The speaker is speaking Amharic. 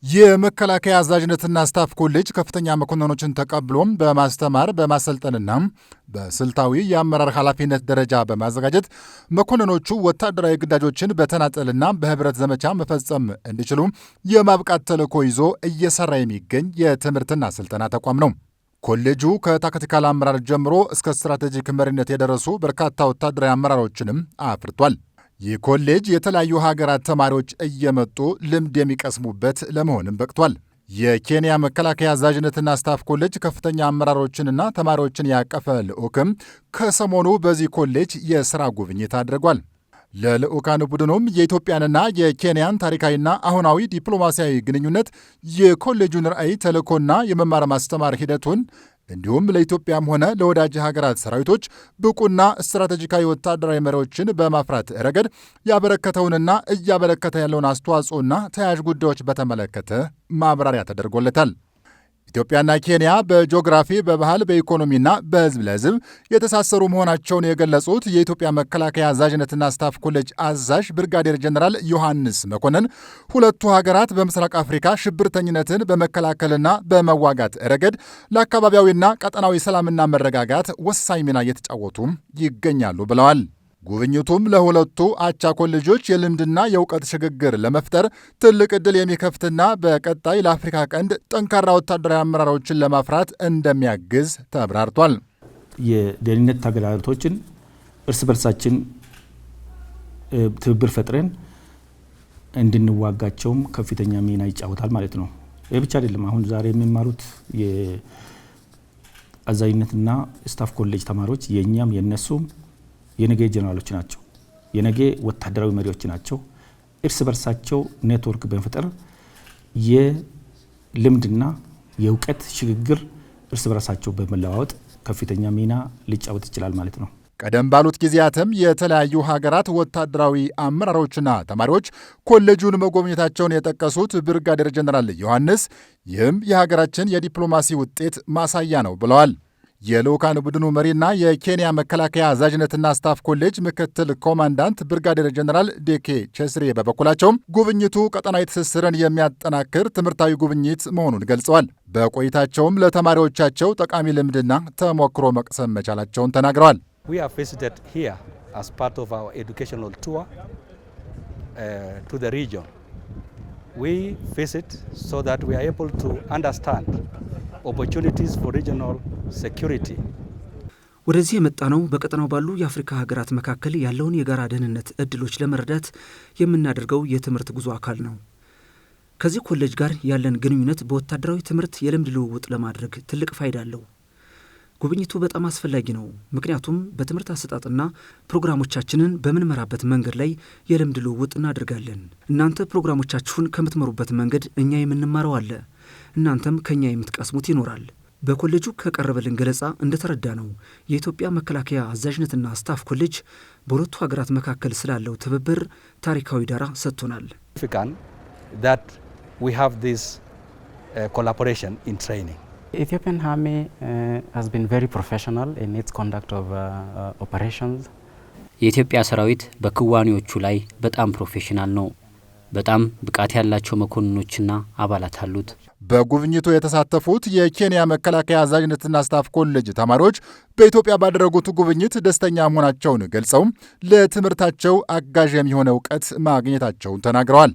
የመከላከያ አዛዥነትና ስታፍ ኮሌጅ ከፍተኛ መኮንኖችን ተቀብሎም በማስተማር በማሰልጠንና በስልታዊ የአመራር ኃላፊነት ደረጃ በማዘጋጀት መኮንኖቹ ወታደራዊ ግዳጆችን በተናጠልና በህብረት ዘመቻ መፈጸም እንዲችሉ የማብቃት ተልዕኮ ይዞ እየሰራ የሚገኝ የትምህርትና ስልጠና ተቋም ነው። ኮሌጁ ከታክቲካል አመራር ጀምሮ እስከ ስትራቴጂክ መሪነት የደረሱ በርካታ ወታደራዊ አመራሮችንም አፍርቷል። ይህ ኮሌጅ የተለያዩ ሀገራት ተማሪዎች እየመጡ ልምድ የሚቀስሙበት ለመሆንም በቅቷል። የኬንያ መከላከያ አዛዥነትና ስታፍ ኮሌጅ ከፍተኛ አመራሮችንና ተማሪዎችን ያቀፈ ልዑክም ከሰሞኑ በዚህ ኮሌጅ የሥራ ጉብኝት አድርጓል። ለልዑካን ቡድኑም የኢትዮጵያንና የኬንያን ታሪካዊና አሁናዊ ዲፕሎማሲያዊ ግንኙነት፣ የኮሌጁን ራዕይ ተልዕኮና የመማር ማስተማር ሂደቱን እንዲሁም ለኢትዮጵያም ሆነ ለወዳጅ ሀገራት ሰራዊቶች ብቁና ስትራቴጂካዊ ወታደራዊ መሪዎችን በማፍራት ረገድ ያበረከተውንና እያበረከተ ያለውን አስተዋጽኦና ተያያዥ ጉዳዮች በተመለከተ ማብራሪያ ተደርጎለታል። ኢትዮጵያና ኬንያ በጂኦግራፊ፣ በባህል፣ በኢኮኖሚና በሕዝብ ለሕዝብ የተሳሰሩ መሆናቸውን የገለጹት የኢትዮጵያ መከላከያ አዛዥነትና ስታፍ ኮሌጅ አዛዥ ብርጋዴር ጀነራል ዮሐንስ መኮንን ሁለቱ ሀገራት በምስራቅ አፍሪካ ሽብርተኝነትን በመከላከልና በመዋጋት ረገድ ለአካባቢያዊና ቀጠናዊ ሰላምና መረጋጋት ወሳኝ ሚና እየተጫወቱ ይገኛሉ ብለዋል። ጉብኝቱም ለሁለቱ አቻ ኮሌጆች የልምድና የእውቀት ሽግግር ለመፍጠር ትልቅ ዕድል የሚከፍትና በቀጣይ ለአፍሪካ ቀንድ ጠንካራ ወታደራዊ አመራሮችን ለማፍራት እንደሚያግዝ ተብራርቷል። የደህንነት ተግዳሮቶችን እርስ በርሳችን ትብብር ፈጥረን እንድንዋጋቸውም ከፍተኛ ሚና ይጫወታል ማለት ነው። ይህ ብቻ አይደለም። አሁን ዛሬ የሚማሩት የአዛዥነትና ስታፍ ኮሌጅ ተማሪዎች የእኛም የነሱም የነገ ጀነራሎች ናቸው። የነገ ወታደራዊ መሪዎች ናቸው። እርስ በርሳቸው ኔትወርክ በመፍጠር የልምድና የእውቀት ሽግግር እርስ በርሳቸው በመለዋወጥ ከፍተኛ ሚና ሊጫወት ይችላል ማለት ነው። ቀደም ባሉት ጊዜያትም የተለያዩ ሀገራት ወታደራዊ አመራሮችና ተማሪዎች ኮሌጁን መጎብኘታቸውን የጠቀሱት ብርጋዴር ጀነራል ዮሐንስ ይህም የሀገራችን የዲፕሎማሲ ውጤት ማሳያ ነው ብለዋል። የልዑካን ቡድኑ መሪና የኬንያ መከላከያ አዛዥነትና ስታፍ ኮሌጅ ምክትል ኮማንዳንት ብርጋዴር ጀነራል ዴኬ ቼስሬ በበኩላቸውም ጉብኝቱ ቀጠናዊ ትስስርን የሚያጠናክር ትምህርታዊ ጉብኝት መሆኑን ገልጸዋል። በቆይታቸውም ለተማሪዎቻቸው ጠቃሚ ልምድና ተሞክሮ መቅሰም መቻላቸውን ተናግረዋል። We have visited here as part of our educational tour to the region. We visit so that we are able to understand opportunities for regional security. ወደዚህ የመጣነው በቀጠናው ባሉ የአፍሪካ ሀገራት መካከል ያለውን የጋራ ደህንነት እድሎች ለመረዳት የምናደርገው የትምህርት ጉዞ አካል ነው። ከዚህ ኮሌጅ ጋር ያለን ግንኙነት በወታደራዊ ትምህርት የልምድ ልውውጥ ለማድረግ ትልቅ ፋይዳ አለው። ጉብኝቱ በጣም አስፈላጊ ነው። ምክንያቱም በትምህርት አሰጣጥና ፕሮግራሞቻችንን በምንመራበት መንገድ ላይ የልምድ ልውውጥ እናደርጋለን። እናንተ ፕሮግራሞቻችሁን ከምትመሩበት መንገድ እኛ የምንማረው አለ። እናንተም ከኛ የምትቀስሙት ይኖራል። በኮሌጁ ከቀረበልን ገለጻ እንደተረዳ ነው የኢትዮጵያ መከላከያ አዛዥነትና ስታፍ ኮሌጅ በሁለቱ ሀገራት መካከል ስላለው ትብብር ታሪካዊ ዳራ ሰጥቶናል። that we have this collaboration in training. Ethiopian Army has been very professional in its conduct of operations. የኢትዮጵያ ሰራዊት በክዋኔዎቹ ላይ በጣም ፕሮፌሽናል ነው። በጣም ብቃት ያላቸው መኮንኖችና አባላት አሉት። በጉብኝቱ የተሳተፉት የኬንያ መከላከያ አዛዥነትና ስታፍ ኮሌጅ ተማሪዎች በኢትዮጵያ ባደረጉት ጉብኝት ደስተኛ መሆናቸውን ገልጸው ለትምህርታቸው አጋዥ የሚሆን እውቀት ማግኘታቸውን ተናግረዋል።